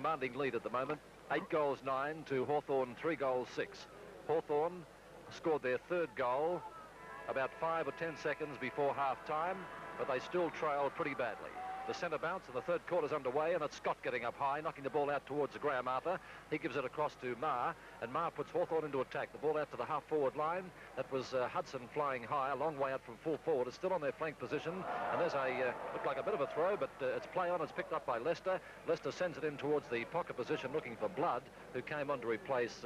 commanding lead at the moment. 8 goals 9 to Hawthorn 3 goals 6. Hawthorn scored their third goal about 5 or 10 seconds before half-time, but they still trailed pretty badly. The centre bounce in the third quarter's underway, and it's Scott getting up high, knocking the ball out towards Graham Arthur. He gives it across to Marr, and Marr puts Hawthorn into attack. The ball out to the half-forward line. That was Hudson flying high, a long way out from full forward. It's still on their flank position, and there's a looked like a bit of a throw, but it's play on. It's picked up by Lester. Lester sends it in towards the pocket position, looking for Blood, who came on to replace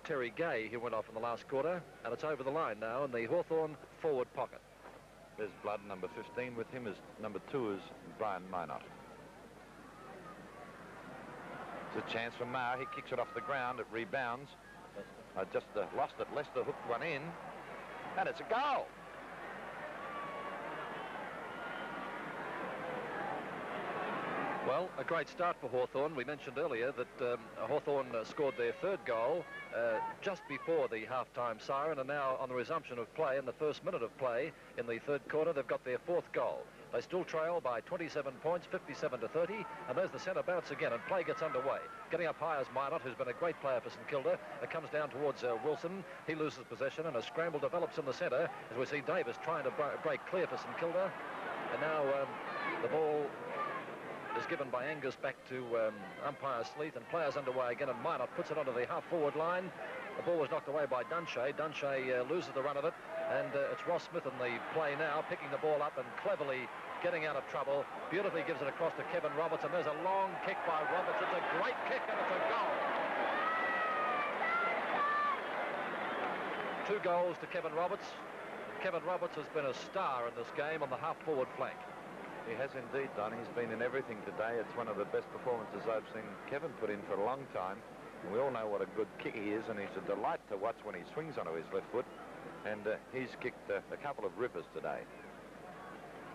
Terry Gay, who went off in the last quarter, and it's over the line now in the Hawthorn forward pocket. There's Blood, number 15. With him is number 2 is Brian Minot. It's a chance for Marr. He kicks it off the ground. It rebounds. Just lost it. Lester hooked one in, and it's a goal. Well, a great start for Hawthorn. We mentioned earlier that Hawthorn scored their third goal just before the half-time siren, and now on the resumption of play in the first minute of play in the third quarter, they've got their fourth goal. They still trail by 27 points, 57-30, and there's the centre bounce again, and play gets underway. Getting up high is Minot, who's been a great player for St Kilda. It comes down towards Wilson. He loses possession, and a scramble develops in the centre as we see Davis trying to break clear for St Kilda. And now the ball is given by Angus back to umpire Sleeth, and players underway again, and Minot puts it onto the half-forward line. The ball was knocked away by Dunshea. Dunshea loses the run of it, and it's Ross Smith in the play now, picking the ball up and cleverly getting out of trouble. Beautifully gives it across to Kevin Roberts, and there's a long kick by Roberts. It's a great kick, and it's a goal. 2 goals to Kevin Roberts. Kevin Roberts has been a star in this game on the half-forward flank. He has indeed, Don. He's been in everything today. It's one of the best performances I've seen Kevin put in for a long time. And we all know what a good kicker he is, and he's a delight to watch when he swings onto his left foot. And he's kicked a couple of rippers today.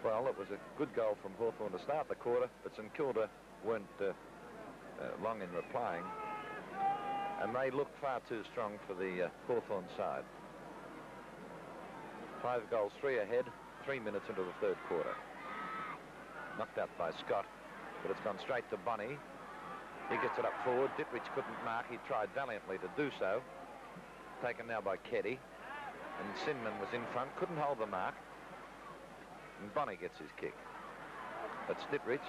Well, it was a good goal from Hawthorn to start the quarter, but St Kilda weren't long in replying. And they looked far too strong for the Hawthorn side. 5 goals, 3 ahead, 3 minutes into the third quarter. Knocked out by Scott, but it's gone straight to Bonnie. He gets it up forward. Dittrich couldn't mark. He tried valiantly to do so. Taken now by Keddy. And Sinman was in front, couldn't hold the mark. And Bonnie gets his kick. That's Dittrich.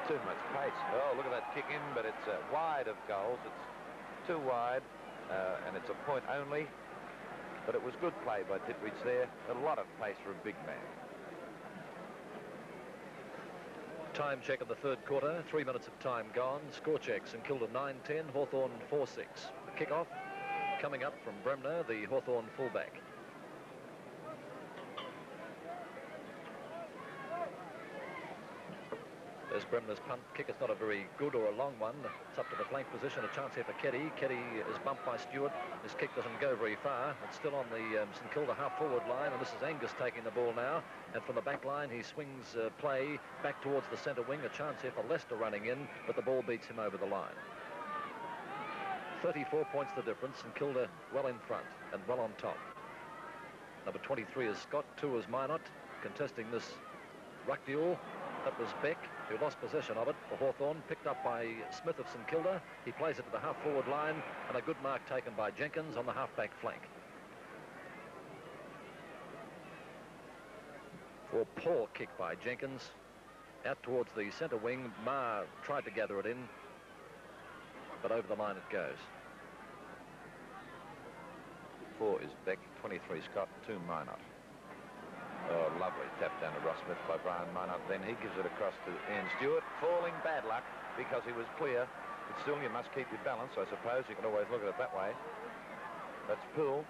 Too much pace. Oh, look at that kick in, but it's wide of goals. It's too wide, and it's a point only. But it was good play by Dittrich there. A lot of pace for a big man. Time check of the third quarter, 3 minutes of time gone. Score check, St Kilda 9-10, Hawthorn 4-6. The kick-off coming up from Bremner, the Hawthorn fullback. There's Bremner's punt kick. It's not a very good or a long one. It's up to the flank position. A chance here for Keddy. Keddy is bumped by Stewart. His kick doesn't go very far. It's still on the St Kilda half-forward line, and this is Angus taking the ball now. And from the back line, he swings play back towards the centre wing. A chance here for Lester running in, but the ball beats him over the line. 34 points the difference. St Kilda well in front and well on top. Number 23 is Scott. 2 is Minot, contesting this ruck duel. That was Beck, who lost possession of it for Hawthorn, picked up by Smith of St Kilda. He plays it to the half-forward line, and a good mark taken by Jenkins on the half-back flank. For poor kick by Jenkins. Out towards the centre wing. Marr tried to gather it in, but over the line it goes. 4 is Beck, 23 Scott, 2 Minot. Oh, lovely tap down to Ross Smith by Brian Minot. Then he gives it across to Ian Stewart. Falling bad luck because he was clear. But still, you must keep your balance, I suppose. You can always look at it that way. That's Poole.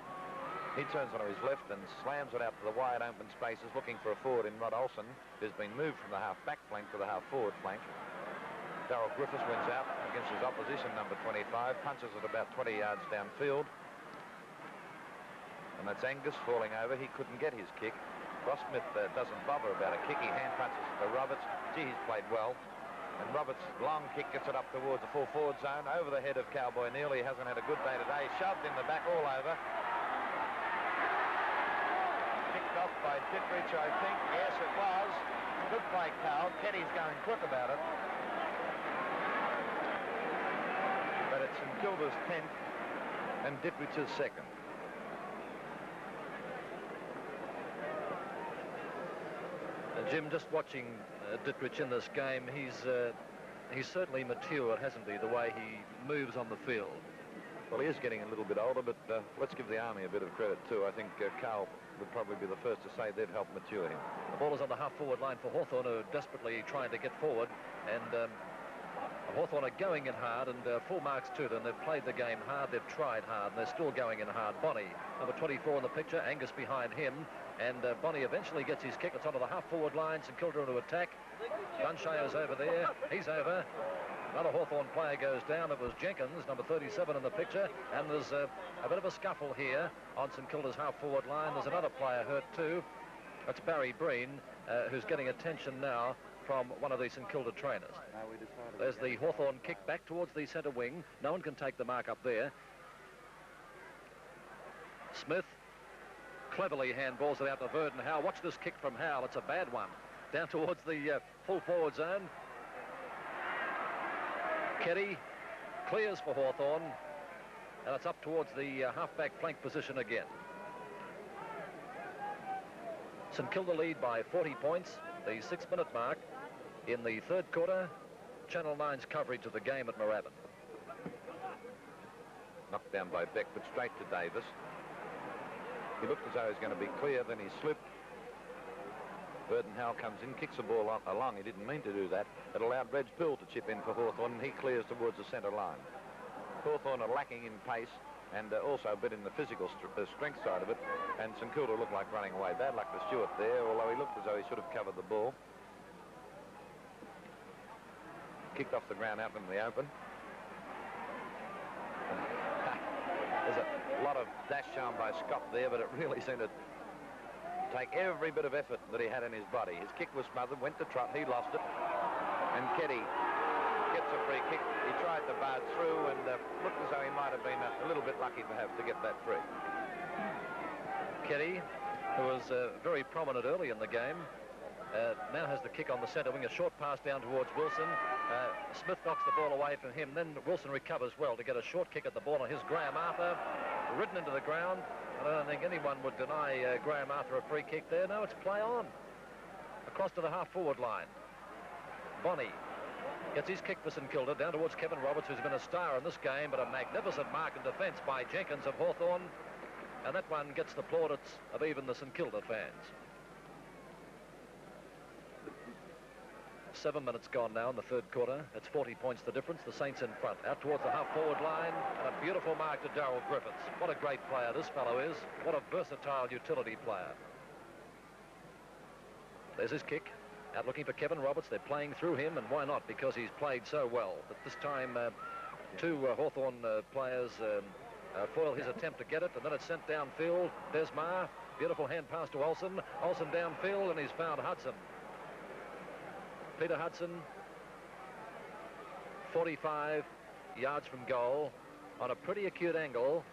He turns onto his left and slams it out to the wide open spaces, looking for a forward in Rod Olsen, who's been moved from the half-back flank to the half-forward flank. Darryl Griffiths wins out against his opposition, number 25. Punches it about 20 yards downfield. And that's Angus falling over. He couldn't get his kick. Ross Smith doesn't bother about a kick. He hand punches it to Roberts. Gee, he's played well. And Roberts' long kick gets it up towards the full forward zone, over the head of Cowboy Neal. He hasn't had a good day today. Shoved in the back all over. Picked off by Dittrich, I think. Yes, it was. Good play, Carl. Teddy's going quick about it. But it's St Kilda's 10th and Dittrich's 2nd. Jim, just watching Dittrich in this game, he's certainly matured, hasn't he, the way he moves on the field. Well, he is getting a little bit older, but let's give the Army a bit of credit too. I think Carl would probably be the first to say they've helped mature him. The ball is on the half-forward line for Hawthorn, who are desperately trying to get forward, and Hawthorn are going in hard, and full marks to them. They've played the game hard, they've tried hard, and they're still going in hard. Bonnie, number 24 in the picture, Angus behind him, and Bonnie eventually gets his kick. It's onto the half-forward line. St Kilda into attack. Dunshaier's over there. He's over. Another Hawthorn player goes down. It was Jenkins, number 37 in the picture, and there's a bit of a scuffle here on St Kilda's half-forward line. There's another player hurt too. That's Barry Breen, who's getting attention now from one of the St Kilda trainers. There's the Hawthorn kick back towards the centre wing. No one can take the mark up there. Smith cleverly handballs it out to Verdon Howe. Watch this kick from Howe. It's a bad one. Down towards the full forward zone. Keddy clears for Hawthorn, and it's up towards the half-back flank position again. St Kilda lead by 40 points, the 6-minute mark in the third quarter. Channel 9's coverage of the game at Moorabbin. Knocked down by Beck, but straight to Davis. He looked as though he was going to be clear, then he slipped. Verdon Howe comes in, kicks the ball along. He didn't mean to do that. It allowed Reg Pill to chip in for Hawthorn, and he clears towards the centre line. Hawthorn are lacking in pace and also a bit in the physical strength side of it, and St Kilda looked like running away. Bad luck for Stewart there, although he looked as though he should have covered the ball. Kicked off the ground out in the open. There's a lot of dash shown by Scott there, but it really seemed to take every bit of effort that he had in his body. His kick was smothered, went to trot, he lost it. And Keddy gets a free kick. He tried to barge through and looked as though he might have been a little bit lucky perhaps to get that free. Keddy, who was very prominent early in the game, now has the kick on the centre wing, a short pass down towards Wilson. Smith knocks the ball away from him, then Wilson recovers well to get a short kick at the ball, and here's Graham Arthur ridden into the ground. I don't think anyone would deny Graham Arthur a free kick there. No, it's play on. Across to the half-forward line. Bonnie gets his kick for St Kilda down towards Kevin Roberts, who's been a star in this game, but a magnificent mark in defence by Jenkins of Hawthorn, and that one gets the plaudits of even the St Kilda fans. 7 minutes gone now in the third quarter. It's 40 points the difference. The Saints in front. Out towards the half-forward line. And a beautiful mark to Darryl Griffiths. What a great player this fellow is. What a versatile utility player. There's his kick. Out looking for Kevin Roberts. They're playing through him, and why not? Because he's played so well. But this time, two Hawthorn players foil his attempt to get it, and then it's sent downfield. Desmar, beautiful hand pass to Olsen. Olsen downfield, and he's found Hudson. Peter Hudson, 45 yards from goal on a pretty acute angle.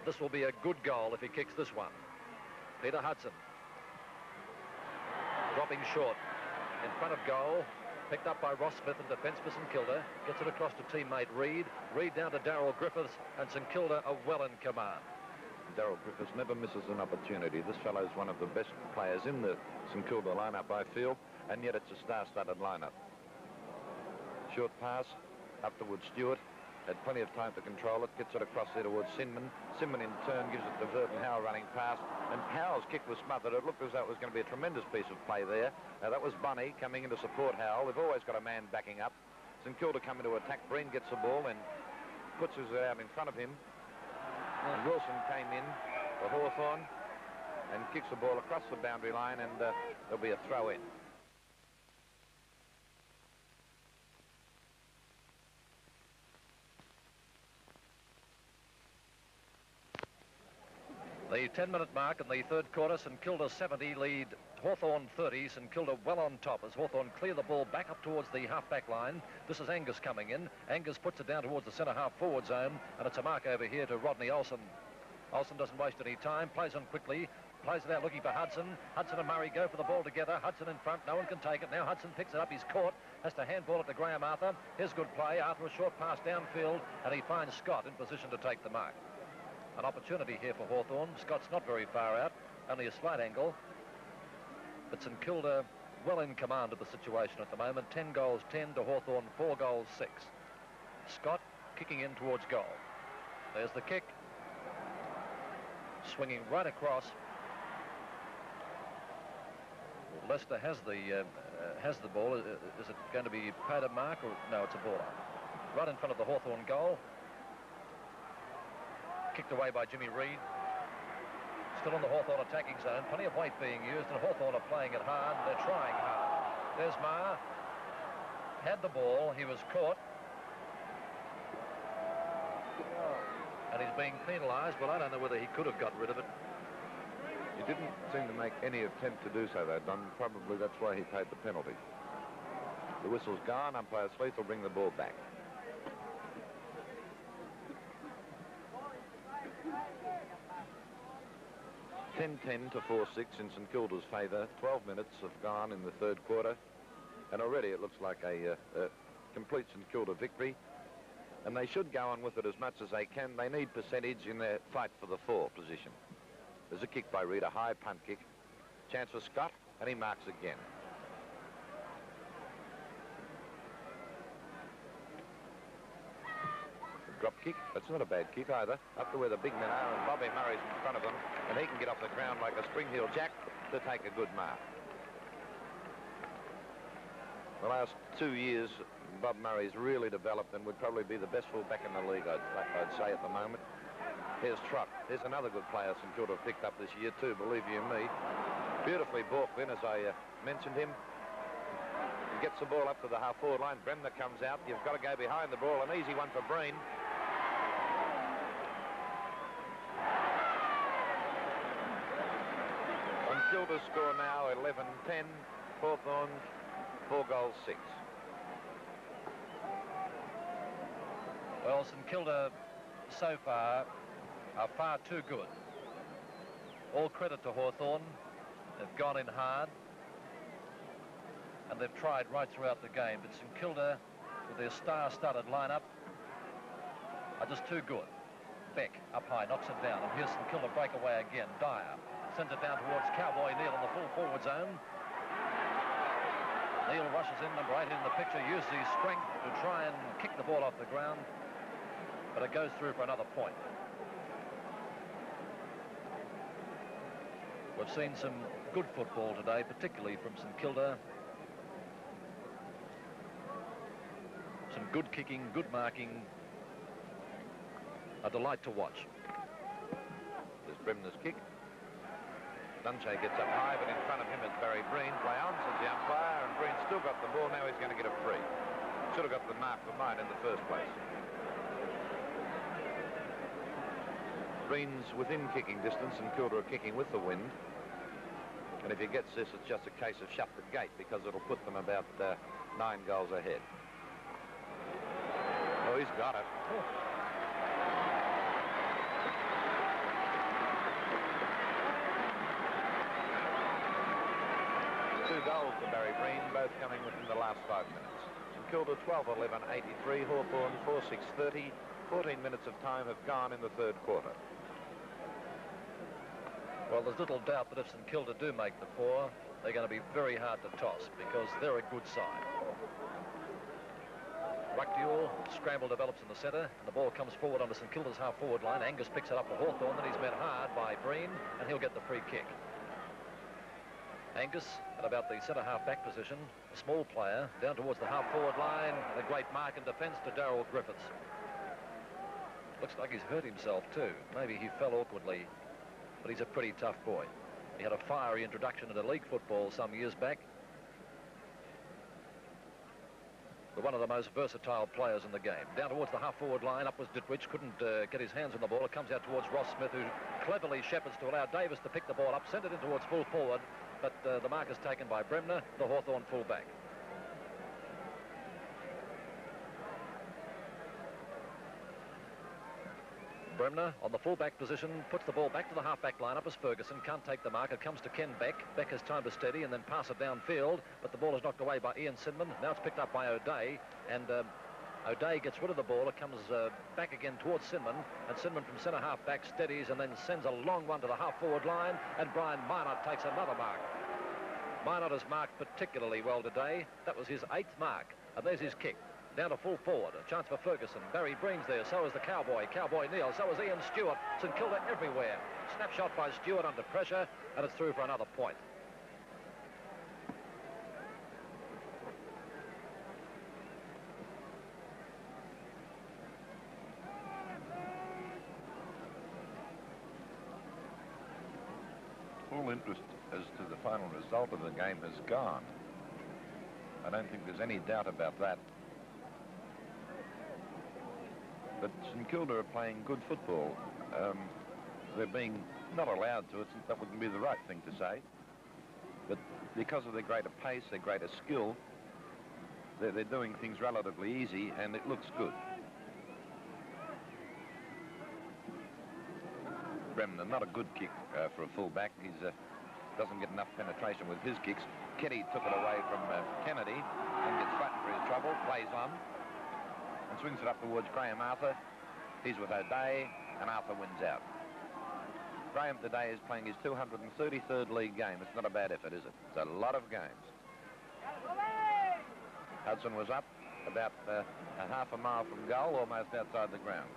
This will be a good goal if he kicks this one. Peter Hudson dropping short in front of goal, picked up by Ross Smith in defence for St Kilda, gets it across to teammate Reid. Reid down to Darryl Griffiths, and St Kilda are well in command. Darryl Griffiths never misses an opportunity. This fellow is one of the best players in the St Kilda lineup, I feel, and yet it's a star-studded lineup. Short pass up towards Stewart. Had plenty of time to control it. Gets it across there towards Sinman. Sinman in turn gives it to Verdon Howe running past. And Howe's kick was smothered. It looked as though it was going to be a tremendous piece of play there. That was Bunny coming in to support Howe. They've always got a man backing up. St Kilda coming to attack. Breen gets the ball and puts it out in front of him. And Wilson came in for Hawthorn and kicks the ball across the boundary line, and there'll be a throw in. The 10-minute mark in the third quarter. St Kilda 70 lead Hawthorn 30. St Kilda well on top as Hawthorn clear the ball back up towards the half-back line. This is Angus coming in. Angus puts it down towards the centre half-forward zone, and it's a mark over here to Rodney Olsen. Olsen doesn't waste any time, plays on quickly. plays it out looking for Hudson. Hudson and Murray go for the ball together. Hudson in front, no one can take it. Now Hudson picks it up, he's caught, has to handball it to Graham Arthur. Here's good play. Arthur a short pass downfield, and he finds Scott in position to take the mark. An opportunity here for Hawthorn. Scott's not very far out, only a slight angle. But St Kilda well in command of the situation at the moment. 10 goals 10 to Hawthorn, 4 goals 6. Scott kicking in towards goal. There's the kick. Swinging right across. Leicester has the ball. Is it going to be paid a mark or no? It's a baller. Right in front of the Hawthorn goal. Kicked away by Jimmy Reed. Still in the Hawthorn attacking zone. Plenty of weight being used, and Hawthorn are playing it hard. They're trying hard. There's Maher. Had the ball. He was caught. And he's being penalised. Well, I don't know whether he could have got rid of it. He didn't seem to make any attempt to do so, though, Don. Probably that's why he paid the penalty. The whistle's gone. Umpire Sleeth will bring the ball back. (10-10 to 4-6 in St Kilda's favour. 12 minutes have gone in the third quarter, and already it looks like a complete St Kilda victory. And they should go on with it as much as they can. They need percentage in their fight for the 4 position. There's a kick by Reed, a high punt kick. Chance for Scott, and he marks again. Drop kick. That's not a bad kick either. Up to where the big men are, and Bobby Murray's in front of them, and he can get off the ground like a spring-heel jack to take a good mark. The last 2 years, Bob Murray's really developed and would probably be the best full-back in the league, I'd say, at the moment. Here's Trott. Here's another good player St Kilda have picked up this year too, believe you me. Beautifully balked in, as I mentioned him. He gets the ball up to the half-forward line. Bremner comes out. You've got to go behind the ball. An easy one for Breen. St Kilda score now 11-10. Hawthorn 4 goals 6. Well, St Kilda so far are far too good. All credit to Hawthorn. They've gone in hard, and they've tried right throughout the game. But St Kilda, with their star-studded lineup, are just too good. Beck up high, knocks it down, and here's St Kilda breakaway again. Dyer sends it down towards Cowboy Neal in the full forward zone. Neal rushes in, number 8 in the picture, uses his strength to try and kick the ball off the ground, but it goes through for another point. We've seen some good football today, particularly from St Kilda. Some good kicking, good marking. A delight to watch. There's Bremner's kick. Dunche gets up high, but in front of him is Barry Breen. Play on, says the umpire, and Breen still got the ball. Now he's going to get a free. Should have got the mark for mine in the first place. Breen's within kicking distance, and Kilda are kicking with the wind. And if he gets this, it's just a case of shut the gate, because it'll put them about 9 goals ahead. Oh, he's got it. Oh. Goals for Barry Breen, both coming within the last 5 minutes. St Kilda 12-11, 83. Hawthorn 4-6, 30. 14 minutes of time have gone in the third quarter. Well, there's little doubt that if St Kilda do make the 4, they're going to be very hard to toss, because they're a good side. Ruckdiel, scramble develops in the centre, and the ball comes forward onto St Kilda's half-forward line. Angus picks it up for Hawthorn, then he's met hard by Breen, and he'll get the free kick. Angus at about the centre half-back position, a small player, down towards the half-forward line, and a great mark in defence to Darryl Griffiths. Looks like he's hurt himself too. Maybe he fell awkwardly, but he's a pretty tough boy. He had a fiery introduction into league football some years back. But one of the most versatile players in the game. Down towards the half-forward line, up was Ditwich, couldn't get his hands on the ball. It comes out towards Ross Smith, who cleverly shepherds to allow Davis to pick the ball up, send it in towards full forward, but the mark is taken by Bremner, the Hawthorn fullback. Bremner on the full-back position, puts the ball back to the half-back line up as Ferguson. Can't take the mark. It comes to Ken Beck. Beck has time to steady and then pass it downfield, but the ball is knocked away by Ian Sinman. Now it's picked up by O'Day, and O'Day gets rid of the ball. It comes back again towards Sinman, and Sinman from centre half-back steadies and then sends a long one to the half-forward line, and Brian Minot takes another mark. Minot has marked particularly well today. That was his 8th mark, and there's his kick. Down to full forward, a chance for Ferguson. Barry Breen's there, so is the Cowboy. Cowboy Neal, so is Ian Stewart. St Kilda everywhere. Snapshot by Stewart under pressure, and it's through for another point. All interest as to the final result of the game has gone. I don't think there's any doubt about that. But St Kilda are playing good football. They're being not allowed to. That wouldn't be the right thing to say. But because of their greater pace, their greater skill, they're doing things relatively easy, and it looks good. Bremner, not a good kick for a full-back. He doesn't get enough penetration with his kicks. Keddy took it away from Kennedy and gets flattened for his trouble, plays on, and swings it up towards Graham Arthur. He's with O'Day, and Arthur wins out. Graham today is playing his 233rd league game. It's not a bad effort, is it? It's a lot of games. Hudson was up about a half a mile from goal, almost outside the ground.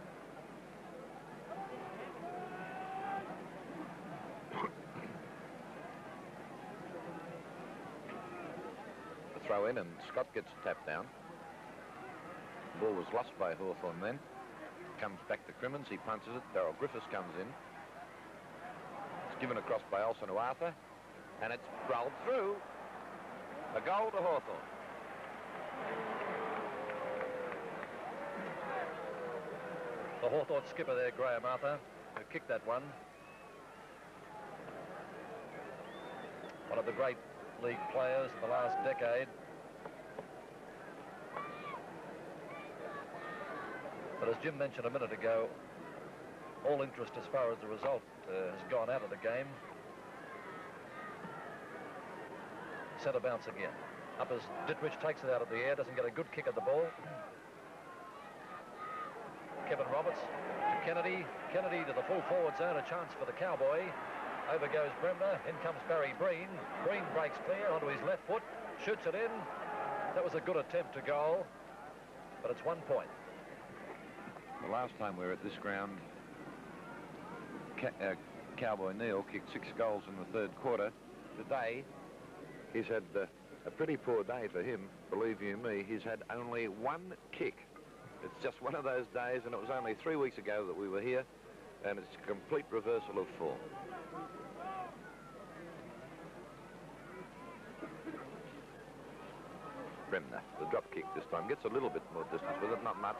The throw in, and Scott gets tapped down. The ball was lost by Hawthorn then. Comes back to Crimmins, he punches it. Darryl Griffiths comes in. It's given across by Olsen to Arthur, and it's rolled through. A goal to Hawthorn. The Hawthorn skipper there, Graham Arthur, who kicked that one. One of the great league players of the last decade. But as Jim mentioned a minute ago, all interest as far as the result has gone out of the game. Centre bounce again. Up as Dittrich takes it out of the air, doesn't get a good kick at the ball. Kevin Roberts to Kennedy. Kennedy to the full forward zone, a chance for the Cowboy. Over goes Bremner, in comes Barry Breen. Breen breaks clear onto his left foot, shoots it in. That was a good attempt to goal, but it's 1 point. The last time we were at this ground, Cowboy Neal kicked 6 goals in the 3rd quarter. Today, he's had a pretty poor day for him. Believe you me, he's had only 1 kick. It's just one of those days, and it was only 3 weeks ago that we were here, and it's a complete reversal of form. Bremner, the drop kick this time, gets a little bit more distance with it, not much.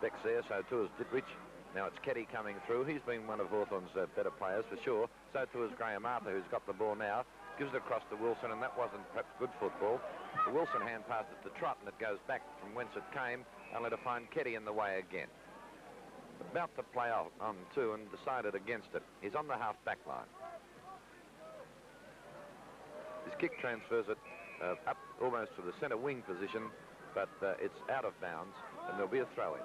Beck's there, so too is Dittrich. Now it's Keddy coming through. He's been one of Hawthorn's better players for sure. So too is Graham Arthur, who's got the ball now. Gives it across to Wilson, and that wasn't perhaps good football. The Wilson hand passed it to Trott, and it goes back from whence it came, only to find Keddy in the way again. About to play on too, and decided against it. He's on the half-back line. His kick transfers it up almost to the centre wing position, but it's out of bounds, and there'll be a throw-in.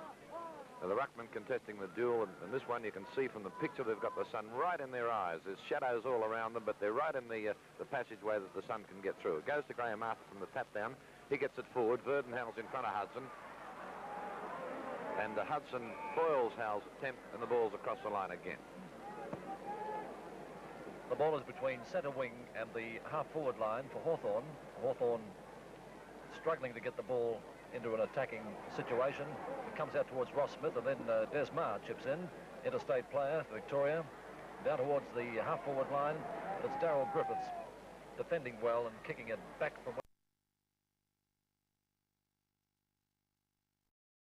Now, the ruckman contesting the duel, and this one you can see from the picture, they've got the sun right in their eyes. There's shadows all around them, but they're right in the passageway that the sun can get through. It goes to Graham Arthur from the tap down. He gets it forward. Verdenhall's in front of Hudson. And Hudson foils Howell's attempt, and the ball's across the line again. The ball is between centre wing and the half-forward line for Hawthorn. Hawthorn struggling to get the ball into an attacking situation. It comes out towards Ross Smith, and then Des Marr chips in, interstate player for Victoria, down towards the half-forward line. It's Darryl Griffiths defending well and kicking it back from